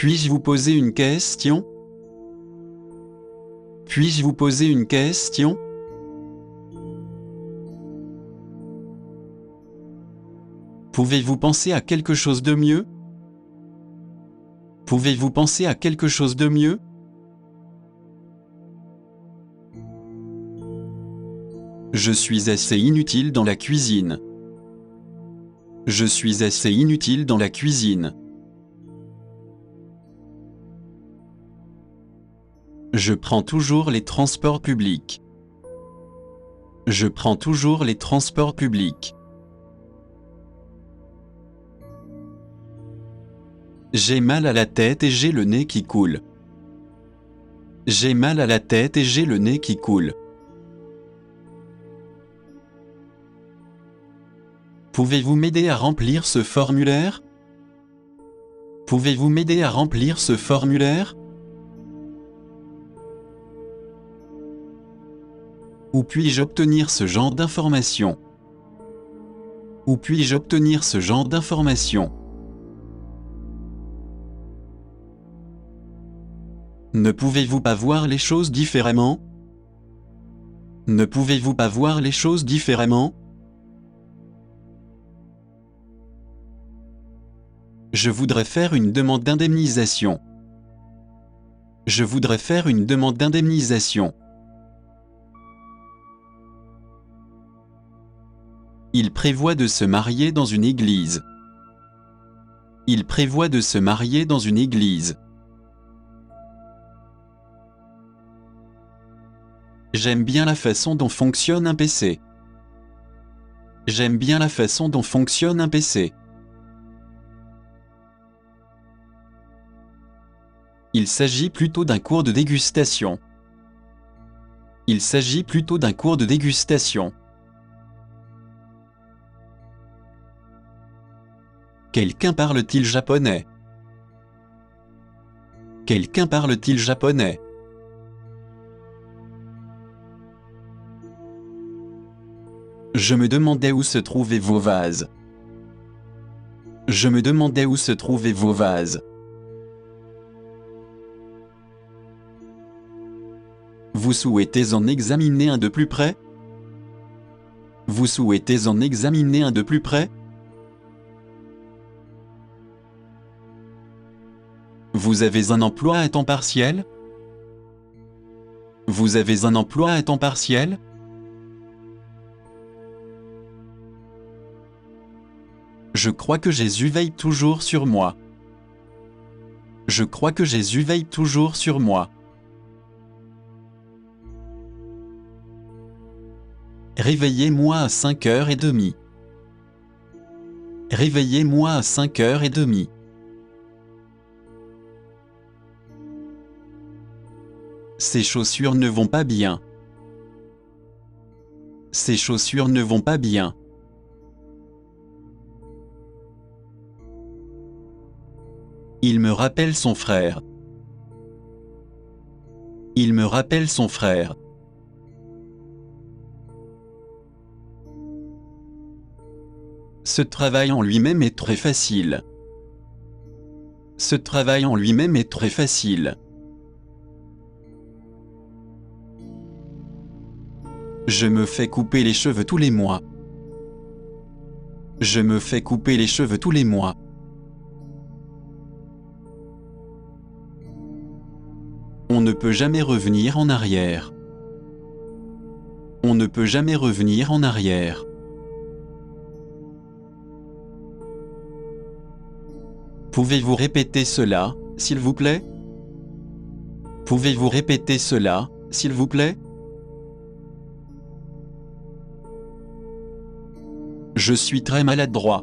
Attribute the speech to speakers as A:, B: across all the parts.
A: Puis-je vous poser une question? Puis-je vous poser une question? Pouvez-vous penser à quelque chose de mieux? Pouvez-vous penser à quelque chose de mieux? Je suis assez inutile dans la cuisine. Je suis assez inutile dans la cuisine. Je prends toujours les transports publics. Je prends toujours les transports publics. J'ai mal à la tête et j'ai le nez qui coule. J'ai mal à la tête et j'ai le nez qui coule. Pouvez-vous m'aider à remplir ce formulaire? Pouvez-vous m'aider à remplir ce formulaire? Où puis-je obtenir ce genre d'informations? Où puis-je obtenir ce genre d'informations? Ne pouvez-vous pas voir les choses différemment? Ne pouvez-vous pas voir les choses différemment? Je voudrais faire une demande d'indemnisation. Je voudrais faire une demande d'indemnisation. Il prévoit de se marier dans une église. Il prévoit de se marier dans une église. J'aime bien la façon dont fonctionne un PC. J'aime bien la façon dont fonctionne un PC. Il s'agit plutôt d'un cours de dégustation. Il s'agit plutôt d'un cours de dégustation. Quelqu'un parle-t-il japonais? Quelqu'un parle-t-il japonais? Je me demandais où se trouvaient vos vases. Je me demandais où se trouvaient vos vases. Vous souhaitez en examiner un de plus près? Vous souhaitez en examiner un de plus près? Vous avez un emploi à temps partiel? Vous avez un emploi à temps partiel? Je crois que Jésus veille toujours sur moi. Je crois que Jésus veille toujours sur moi. Réveillez-moi à 5h30. Réveillez-moi à 5h30. Ces chaussures ne vont pas bien. Ces chaussures ne vont pas bien. Il me rappelle son frère. Il me rappelle son frère. Ce travail en lui-même est très facile. Ce travail en lui-même est très facile. Je me fais couper les cheveux tous les mois. Je me fais couper les cheveux tous les mois. On ne peut jamais revenir en arrière. On ne peut jamais revenir en arrière. Pouvez-vous répéter cela, s'il vous plaît? Pouvez-vous répéter cela, s'il vous plaît? Je suis très maladroit.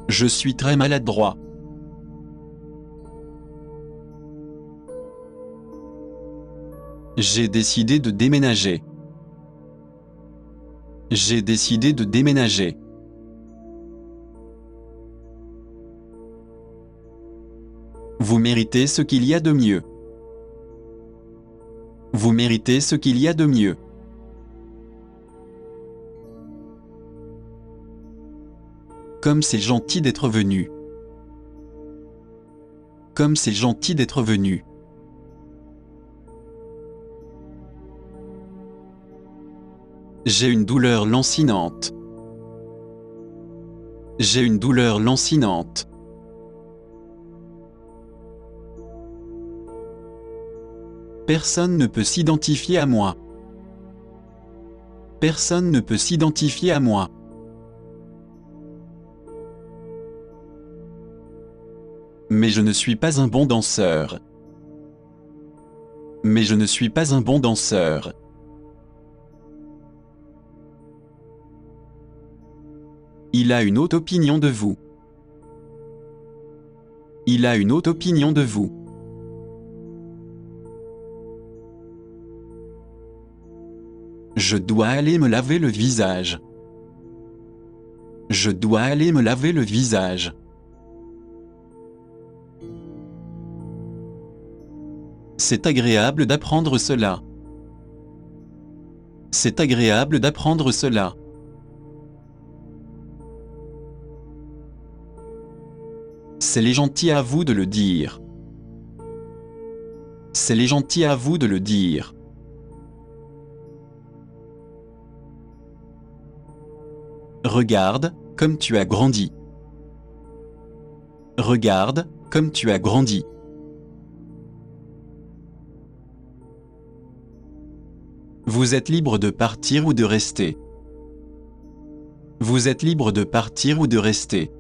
A: Je suis très maladroit. J'ai décidé de déménager. J'ai décidé de déménager. Vous méritez ce qu'il y a de mieux. Vous méritez ce qu'il y a de mieux. Comme c'est gentil d'être venu. Comme c'est gentil d'être venu. J'ai une douleur lancinante. J'ai une douleur lancinante. Personne ne peut s'identifier à moi. Personne ne peut s'identifier à moi. Mais je ne suis pas un bon danseur. Mais je ne suis pas un bon danseur. Il a une haute opinion de vous. Il a une haute opinion de vous. Je dois aller me laver le visage. Je dois aller me laver le visage. C'est agréable d'apprendre cela. C'est agréable d'apprendre cela. C'est les gentils à vous de le dire. C'est les gentils à vous de le dire. Regarde, comme tu as grandi. Regarde, comme tu as grandi. Vous êtes libre de partir ou de rester. Vous êtes libre de partir ou de rester.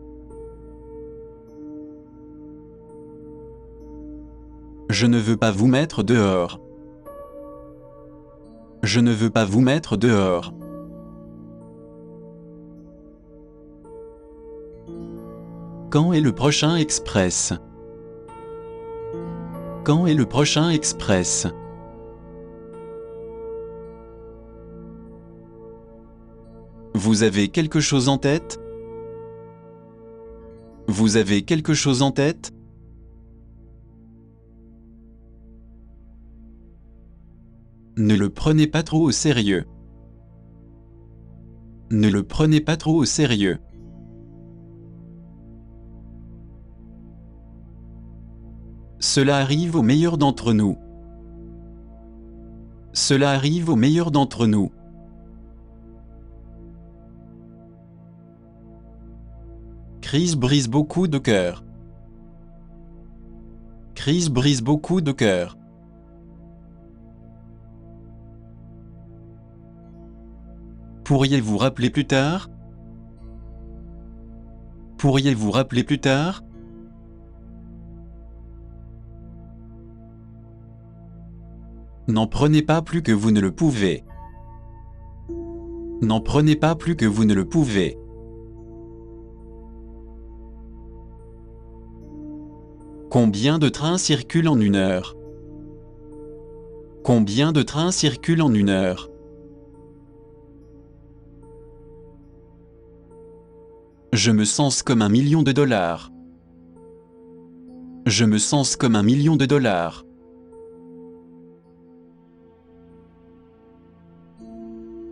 A: Je ne veux pas vous mettre dehors. Je ne veux pas vous mettre dehors. Quand est le prochain express? Quand est le prochain express? Vous avez quelque chose en tête? Vous avez quelque chose en tête? Ne le prenez pas trop au sérieux. Ne le prenez pas trop au sérieux. Cela arrive aux meilleurs d'entre nous. Cela arrive aux meilleurs d'entre nous. Chris brise beaucoup de cœurs. Chris brise beaucoup de cœurs. Pourriez-vous rappeler plus tard? Pourriez-vous rappeler plus tard? N'en prenez pas plus que vous ne le pouvez. N'en prenez pas plus que vous ne le pouvez. Combien de trains circulent en une heure? Combien de trains circulent en une heure? Je me sens comme $1 million. Je me sens comme $1 million.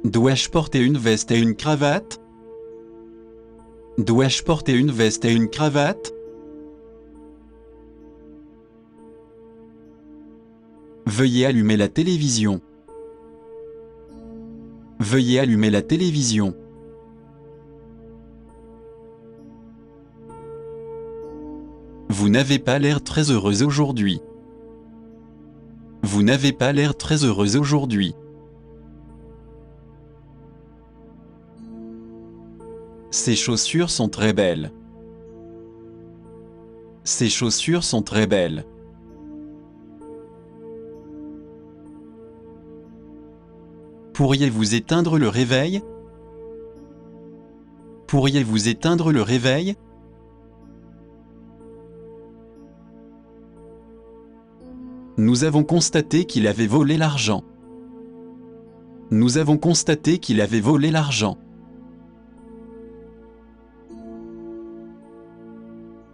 A: Dois-je porter une veste et une cravate? Dois-je porter une veste et une cravate? Veuillez allumer la télévision. Veuillez allumer la télévision. Vous n'avez pas l'air très heureuse aujourd'hui. Vous n'avez pas l'air très heureuse aujourd'hui. Ces chaussures sont très belles. Ces chaussures sont très belles. Pourriez-vous éteindre le réveil? Pourriez-vous éteindre le réveil? Nous avons constaté qu'il avait volé l'argent. Nous avons constaté qu'il avait volé l'argent.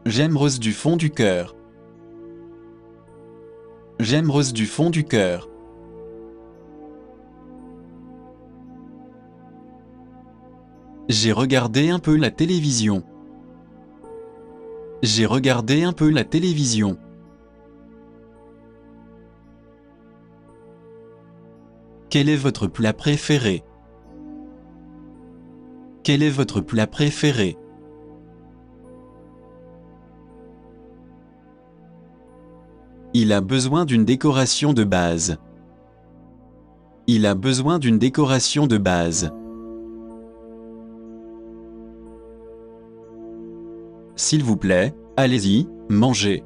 A: J'aime Rose du fond du cœur. J'aime Rose du fond du cœur. J'ai regardé un peu la télévision. J'ai regardé un peu la télévision. Quel est votre plat préféré? Quel est votre plat préféré? Il a besoin d'une décoration de base. Il a besoin d'une décoration de base. S'il vous plaît, allez-y, mangez.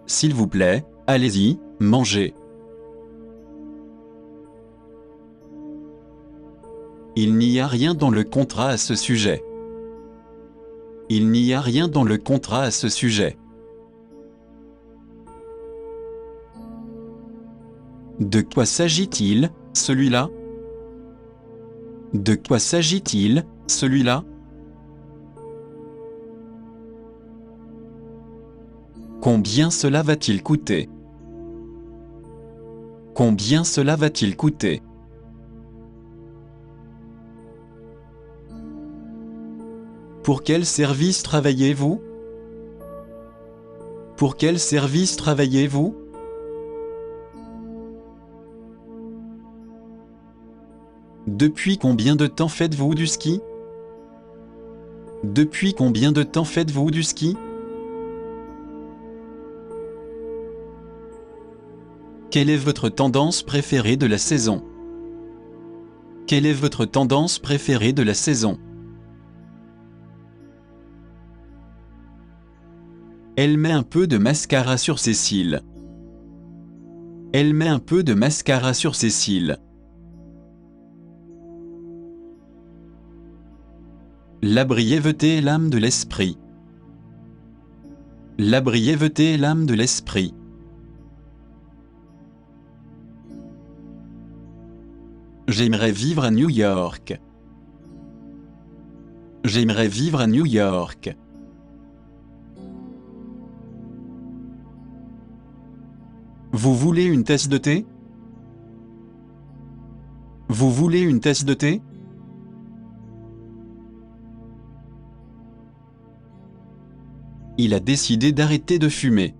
A: S'il vous plaît, allez-y, mangez. Il n'y a rien dans le contrat à ce sujet. Il n'y a rien dans le contrat à ce sujet. De quoi s'agit-il, celui-là? De quoi s'agit-il, celui-là? Combien cela va-t-il coûter? Combien cela va-t-il coûter? Pour quel service travaillez-vous? Pour quel service travaillez-vous? Depuis combien de temps faites-vous du ski? Depuis combien de temps faites-vous du ski? Quelle est votre tendance préférée de la saison? Quelle est votre tendance préférée de la saison? Elle met un peu de mascara sur ses cils. Elle met un peu de mascara sur ses cils. La brièveté est l'âme de l'esprit. La brièveté est l'âme de l'esprit. J'aimerais vivre à New York. J'aimerais vivre à New York. Vous voulez une tasse de thé? Vous voulez une tasse de thé? Il a décidé d'arrêter de fumer.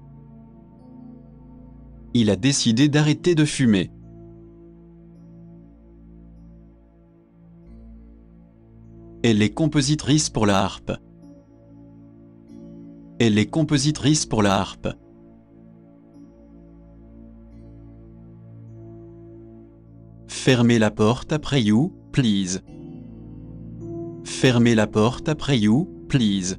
A: Il a décidé d'arrêter de fumer. Elle est compositrice pour la harpe. Elle est compositrice pour la harpe. Fermez la porte après you, please. Fermez la porte après you, please.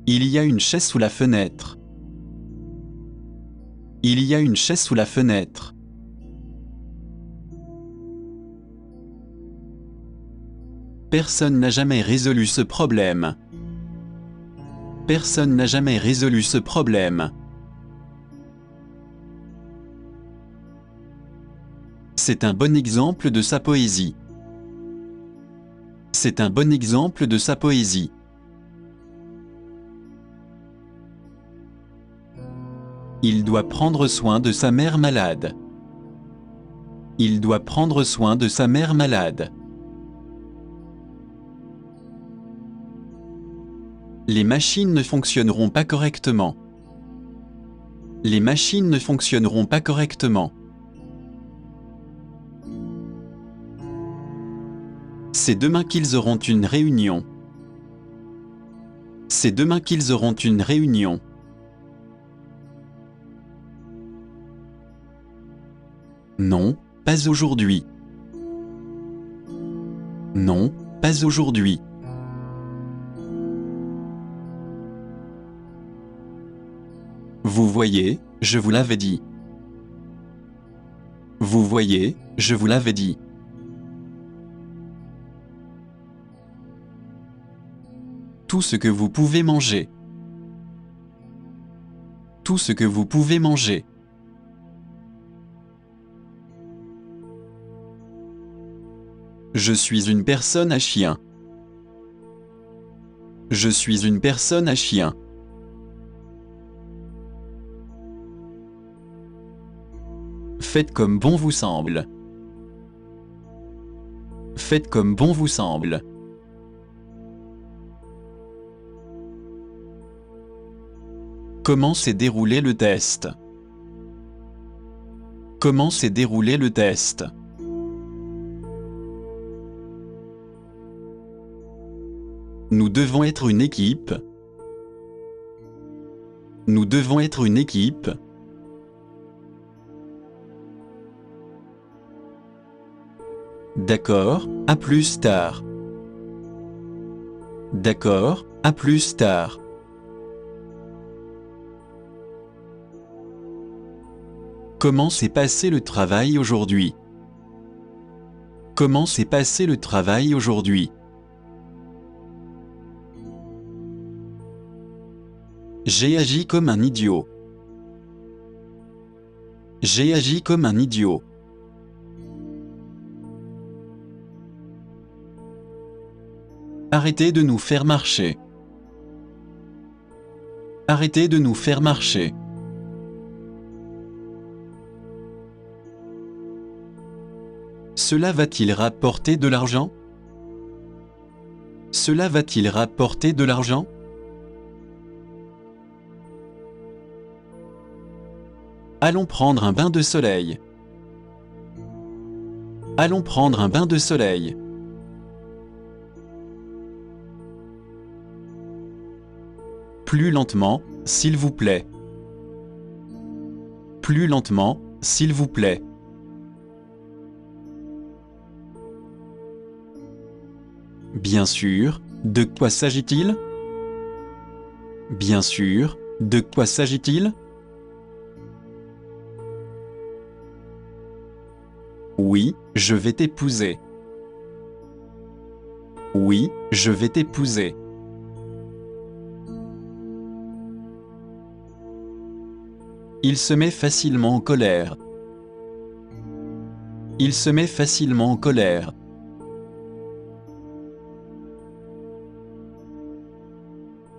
A: Il y a une chaise sous la fenêtre. Il y a une chaise sous la fenêtre. Personne n'a jamais résolu ce problème. Personne n'a jamais résolu ce problème. C'est un bon exemple de sa poésie. C'est un bon exemple de sa poésie. Il doit prendre soin de sa mère malade. Il doit prendre soin de sa mère malade. Les machines ne fonctionneront pas correctement. Les machines ne fonctionneront pas correctement. C'est demain qu'ils auront une réunion. C'est demain qu'ils auront une réunion. Non, pas aujourd'hui. Non, pas aujourd'hui. Vous voyez, je vous l'avais dit. Vous voyez, je vous l'avais dit. Tout ce que vous pouvez manger. Tout ce que vous pouvez manger. Je suis une personne à chien. Je suis une personne à chien. Faites comme bon vous semble. Faites comme bon vous semble. Comment s'est déroulé le test? Comment s'est déroulé le test? Nous devons être une équipe. Nous devons être une équipe. D'accord, à plus tard. D'accord, à plus tard. Comment s'est passé le travail aujourd'hui? Comment s'est passé le travail aujourd'hui? J'ai agi comme un idiot. J'ai agi comme un idiot. Arrêtez de nous faire marcher. Arrêtez de nous faire marcher. Cela va-t-il rapporter de l'argent? Cela va-t-il rapporter de l'argent? Allons prendre un bain de soleil. Allons prendre un bain de soleil. Plus lentement, s'il vous plaît. Plus lentement, s'il vous plaît. Bien sûr, de quoi s'agit-il? Bien sûr, de quoi s'agit-il? Oui, je vais t'épouser. Oui, je vais t'épouser. Il se met facilement en colère. Il se met facilement en colère.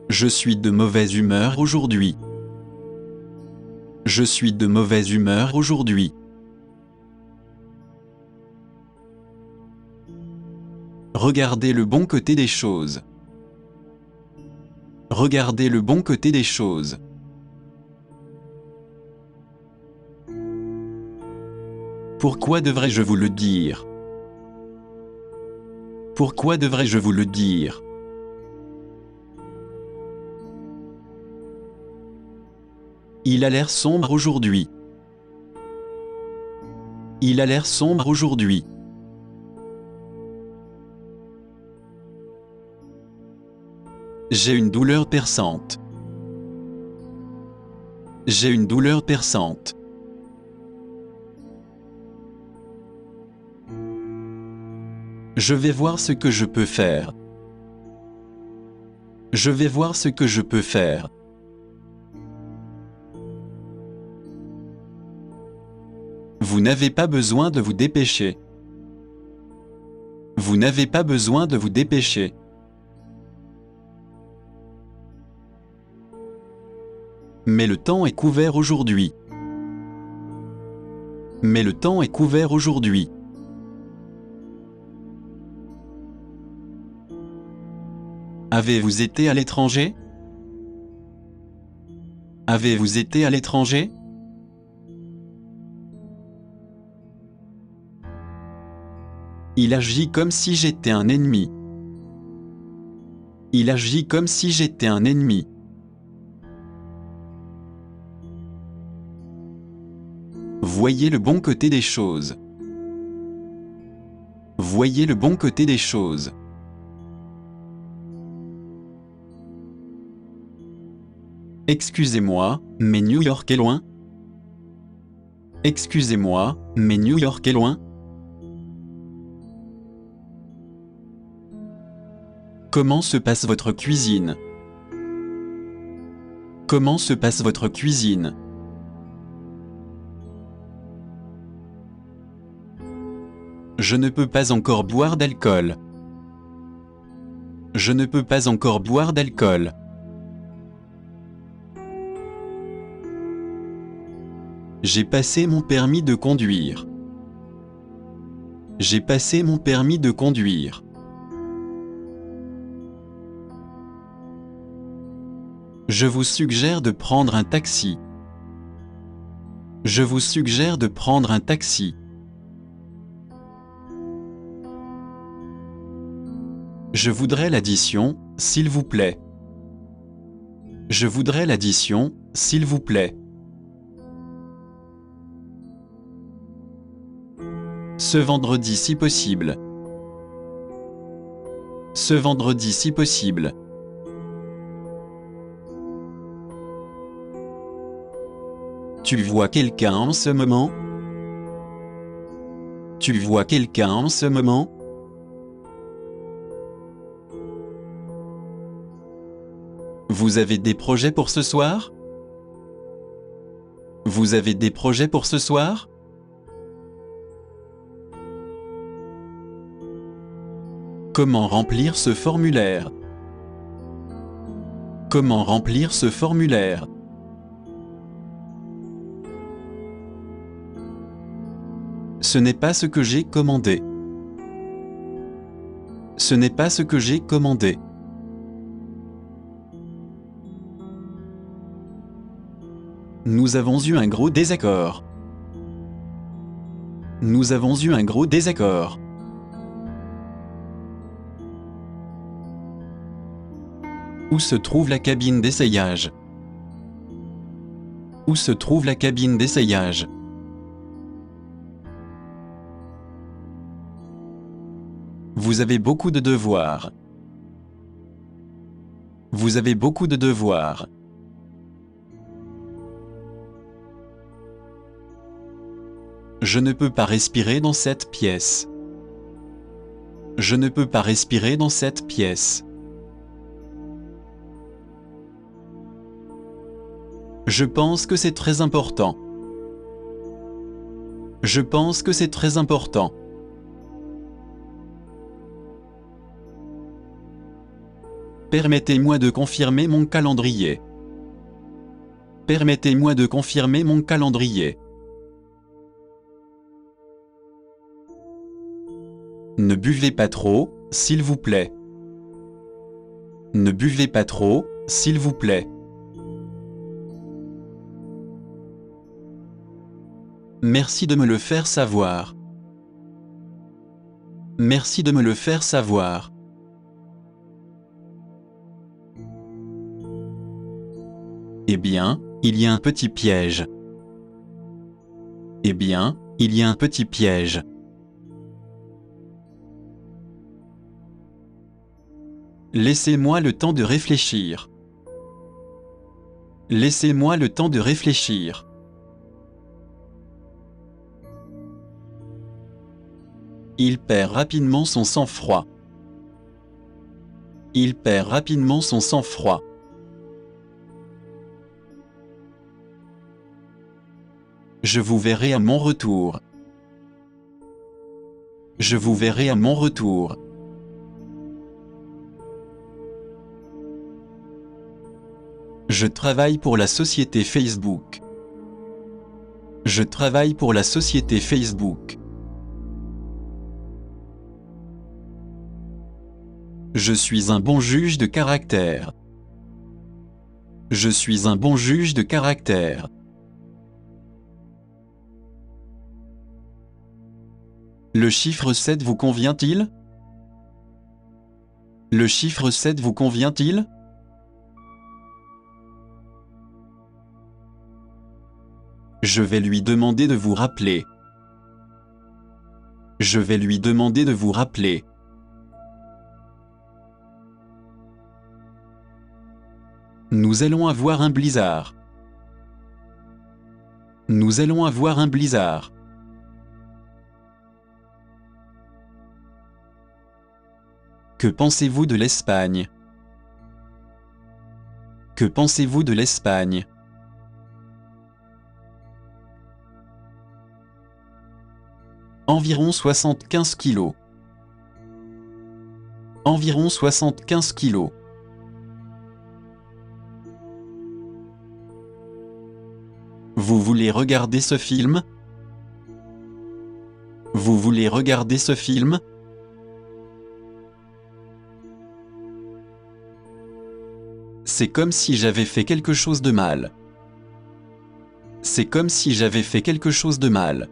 A: Je suis de mauvaise humeur aujourd'hui. Je suis de mauvaise humeur aujourd'hui. Regardez le bon côté des choses. Regardez le bon côté des choses. Pourquoi devrais-je vous le dire? Pourquoi devrais-je vous le dire? Il a l'air sombre aujourd'hui. Il a l'air sombre aujourd'hui. J'ai une douleur perçante. J'ai une douleur perçante. Je vais voir ce que je peux faire. Je vais voir ce que je peux faire. Vous n'avez pas besoin de vous dépêcher. Vous n'avez pas besoin de vous dépêcher. Mais le temps est couvert aujourd'hui. Mais le temps est couvert aujourd'hui. Avez-vous été à l'étranger? Avez-vous été à l'étranger? Il agit comme si j'étais un ennemi. Il agit comme si j'étais un ennemi. Voyez le bon côté des choses. Voyez le bon côté des choses. Excusez-moi, mais New York est loin. Excusez-moi, mais New York est loin. Comment se passe votre cuisine? Comment se passe votre cuisine? Je ne peux pas encore boire d'alcool. Je ne peux pas encore boire d'alcool. J'ai passé mon permis de conduire. J'ai passé mon permis de conduire. Je vous suggère de prendre un taxi. Je vous suggère de prendre un taxi. Je voudrais l'addition, s'il vous plaît. Je voudrais l'addition, s'il vous plaît. Ce vendredi si possible. Ce vendredi si possible. Tu vois quelqu'un en ce moment? Tu vois quelqu'un en ce moment? Vous avez des projets pour ce soir? Vous avez des projets pour ce soir? Comment remplir ce formulaire? Comment remplir ce formulaire? Ce n'est pas ce que j'ai commandé. Ce n'est pas ce que j'ai commandé. Nous avons eu un gros désaccord. Nous avons eu un gros désaccord. Où se trouve la cabine d'essayage? Où se trouve la cabine d'essayage? Vous avez beaucoup de devoirs. Vous avez beaucoup de devoirs. Je ne peux pas respirer dans cette pièce. Je ne peux pas respirer dans cette pièce. Je pense que c'est très important. Je pense que c'est très important. Permettez-moi de confirmer mon calendrier. Permettez-moi de confirmer mon calendrier. Ne buvez pas trop, s'il vous plaît. Ne buvez pas trop, s'il vous plaît. Merci de me le faire savoir. Merci de me le faire savoir. Eh bien, il y a un petit piège. Eh bien, il y a un petit piège. Laissez-moi le temps de réfléchir. Laissez-moi le temps de réfléchir. Il perd rapidement son sang-froid. Il perd rapidement son sang-froid. Je vous verrai à mon retour. Je vous verrai à mon retour. Je travaille pour la société Facebook. Je travaille pour la société Facebook. Je suis un bon juge de caractère. Je suis un bon juge de caractère. Le chiffre 7 vous convient-il? Le chiffre 7 vous convient-il? Je vais lui demander de vous rappeler. Je vais lui demander de vous rappeler. Nous allons avoir un blizzard. Nous allons avoir un blizzard. Que pensez-vous de l'Espagne? Que pensez-vous de l'Espagne? Environ 75 kilos. Environ 75 kilos. Vous voulez regarder ce film? Vous voulez regarder ce film? C'est comme si j'avais fait quelque chose de mal. C'est comme si j'avais fait quelque chose de mal.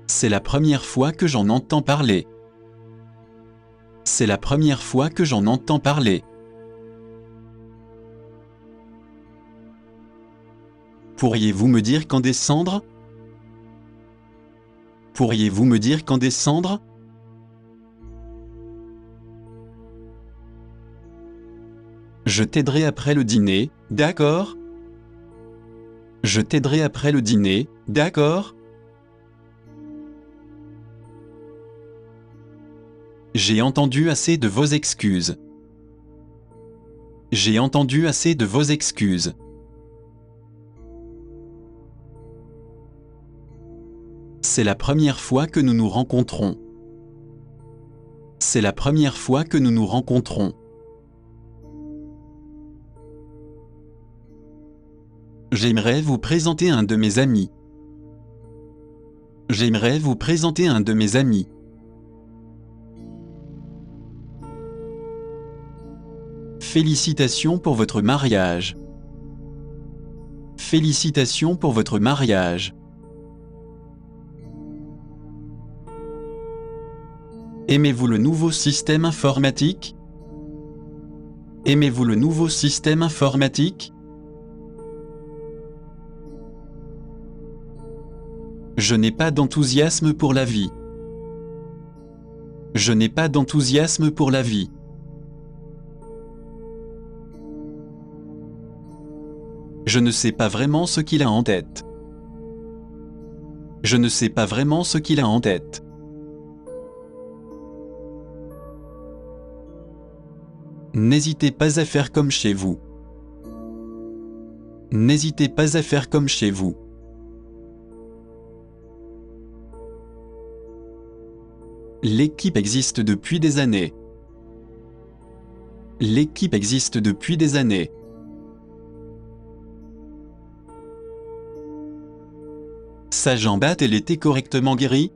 A: C'est la première fois que j'en entends parler. C'est la première fois que j'en entends parler. Pourriez-vous me dire quand descendre? Pourriez-vous me dire quand descendre? Je t'aiderai après le dîner, d'accord? Je t'aiderai après le dîner, d'accord? J'ai entendu assez de vos excuses. J'ai entendu assez de vos excuses. C'est la première fois que nous nous rencontrons. C'est la première fois que nous nous rencontrons. J'aimerais vous présenter un de mes amis. J'aimerais vous présenter un de mes amis. Félicitations pour votre mariage. Félicitations pour votre mariage. Aimez-vous le nouveau système informatique? Aimez-vous le nouveau système informatique? Je n'ai pas d'enthousiasme pour la vie. Je n'ai pas d'enthousiasme pour la vie. Je ne sais pas vraiment ce qu'il a en tête. Je ne sais pas vraiment ce qu'il a en tête. N'hésitez pas à faire comme chez vous. N'hésitez pas à faire comme chez vous. L'équipe existe depuis des années. L'équipe existe depuis des années. Sa jambe a-t-elle été correctement guérie?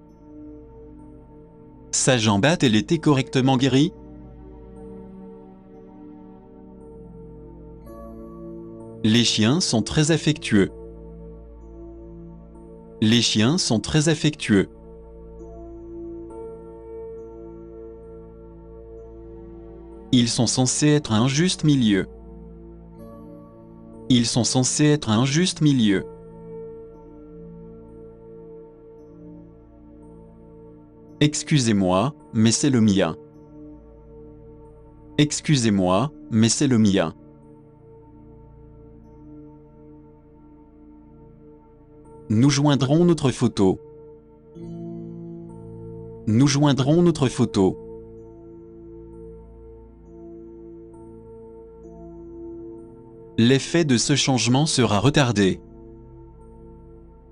A: Sa jambe a-t-elle été correctement guérie? Les chiens sont très affectueux. Les chiens sont très affectueux. Ils sont censés être un juste milieu. Ils sont censés être un juste milieu. Excusez-moi, mais c'est le mien. Excusez-moi, mais c'est le mien. Nous joindrons notre photo. Nous joindrons notre photo. L'effet de ce changement sera retardé.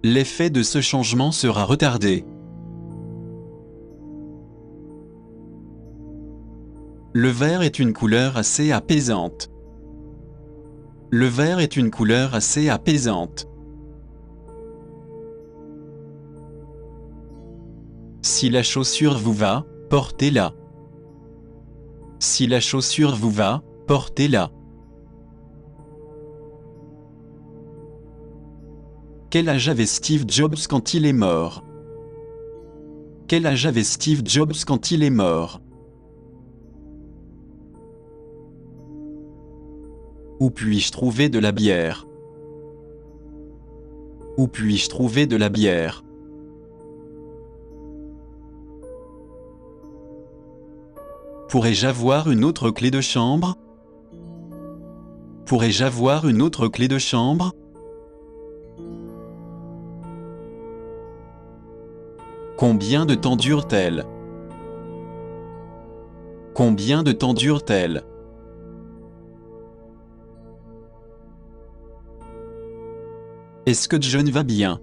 A: L'effet de ce changement sera retardé. Le vert est une couleur assez apaisante. Le vert est une couleur assez apaisante. Si la chaussure vous va, portez-la. Si la chaussure vous va, portez-la. Quel âge avait Steve Jobs quand il est mort? Quel âge avait Steve Jobs quand il est mort? Où puis-je trouver de la bière? Où puis-je trouver de la bière? Pourrais-je avoir une autre clé de chambre? Pourrais-je avoir une autre clé de chambre? Combien de temps dure-t-elle? Combien de temps dure-t-elle? Est-ce que John va bien?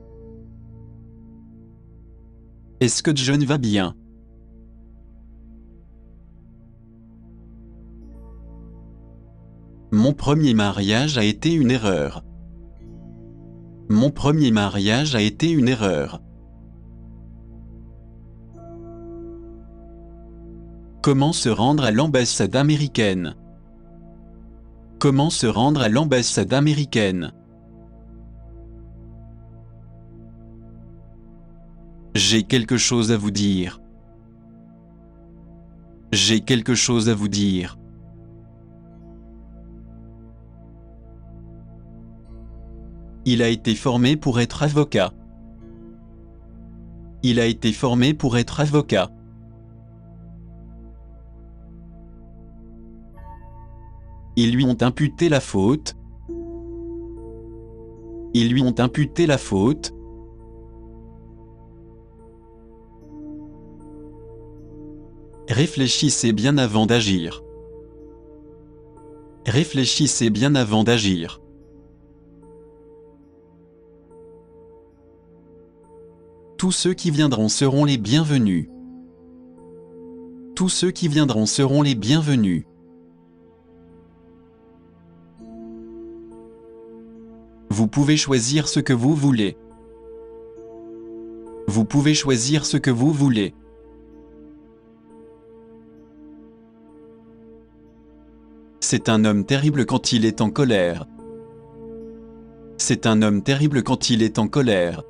A: Est-ce que John va bien? Mon premier mariage a été une erreur. Mon premier mariage a été une erreur. Comment se rendre à l'ambassade américaine? Comment se rendre à l'ambassade américaine? J'ai quelque chose à vous dire. J'ai quelque chose à vous dire. Il a été formé pour être avocat. Il a été formé pour être avocat. Ils lui ont imputé la faute. Ils lui ont imputé la faute. Réfléchissez bien avant d'agir. Réfléchissez bien avant d'agir. Tous ceux qui viendront seront les bienvenus. Tous ceux qui viendront seront les bienvenus. Vous pouvez choisir ce que vous voulez. Vous pouvez choisir ce que vous voulez. C'est un homme terrible quand il est en colère. C'est un homme terrible quand il est en colère.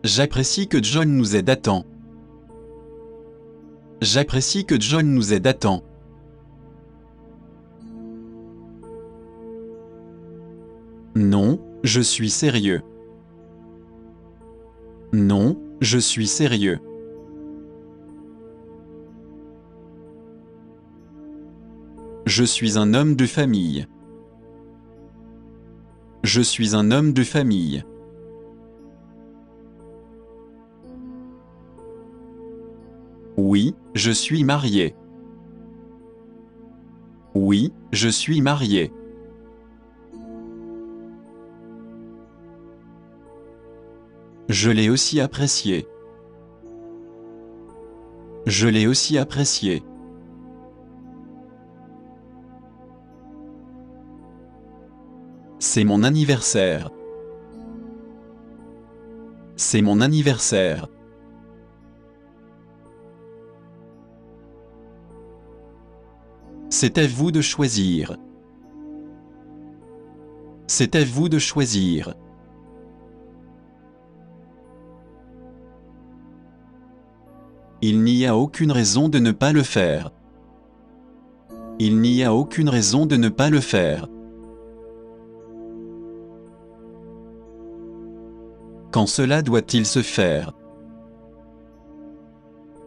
A: J'apprécie que John nous aide à temps. J'apprécie que John nous aide à temps. Non, je suis sérieux. Non, je suis sérieux. Je suis un homme de famille. Je suis un homme de famille. Oui, je suis marié. Oui, je suis marié. Je l'ai aussi apprécié. Je l'ai aussi apprécié. C'est mon anniversaire. C'est mon anniversaire. C'est à vous de choisir. C'est à vous de choisir. Il n'y a aucune raison de ne pas le faire. Il n'y a aucune raison de ne pas le faire. Quand cela doit-il se faire?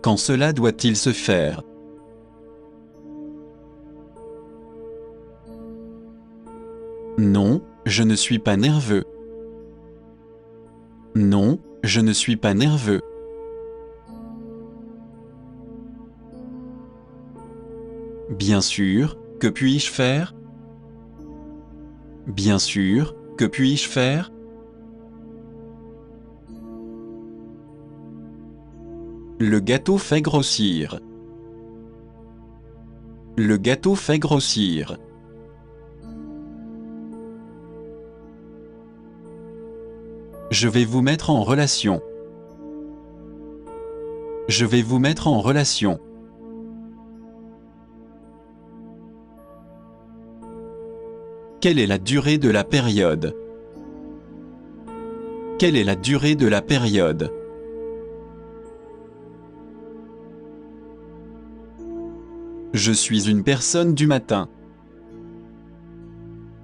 A: Quand cela doit-il se faire? Non, je ne suis pas nerveux. Non, je ne suis pas nerveux. Bien sûr, que puis-je faire? Bien sûr, que puis-je faire? Le gâteau fait grossir. Le gâteau fait grossir. Je vais vous mettre en relation. Je vais vous mettre en relation. Quelle est la durée de la période? Quelle est la durée de la période? Je suis une personne du matin.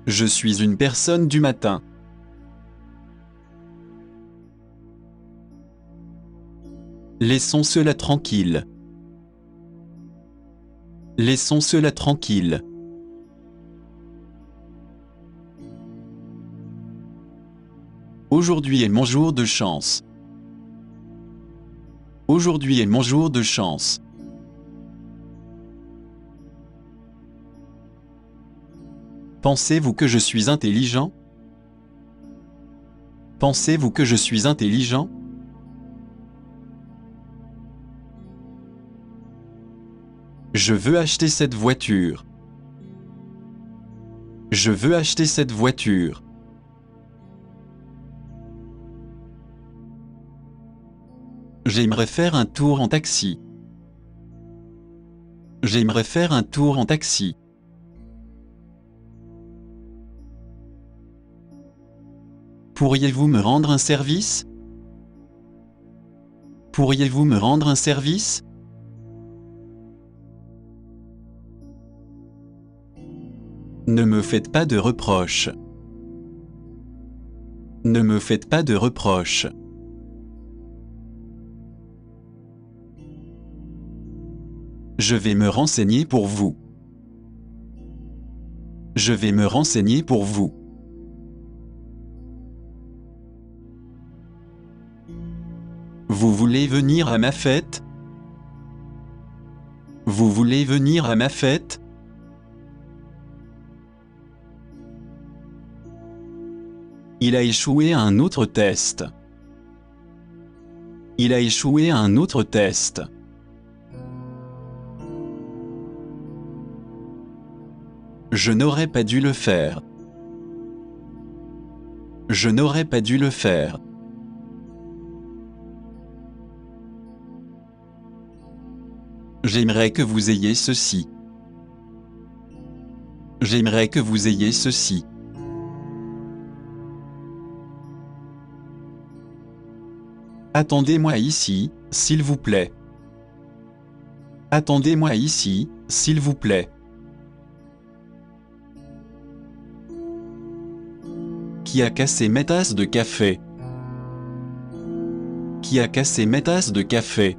A: Je suis une personne du matin. Laissons cela tranquille. Laissons cela tranquille. Aujourd'hui est mon jour de chance. Aujourd'hui est mon jour de chance. Pensez-vous que je suis intelligent? Pensez-vous que je suis intelligent? Je veux acheter cette voiture. Je veux acheter cette voiture. J'aimerais faire un tour en taxi. J'aimerais faire un tour en taxi. Pourriez-vous me rendre un service? Pourriez-vous me rendre un service? Ne me faites pas de reproches. Ne me faites pas de reproches. Je vais me renseigner pour vous. Je vais me renseigner pour vous. Vous voulez venir à ma fête? Vous voulez venir à ma fête? Il a échoué à un autre test. Il a échoué à un autre test. Je n'aurais pas dû le faire. Je n'aurais pas dû le faire. J'aimerais que vous ayez ceci. J'aimerais que vous ayez ceci. Attendez-moi ici, s'il vous plaît. Attendez-moi ici, s'il vous plaît. Qui a cassé mes tasses de café? Qui a cassé mes tasses de café?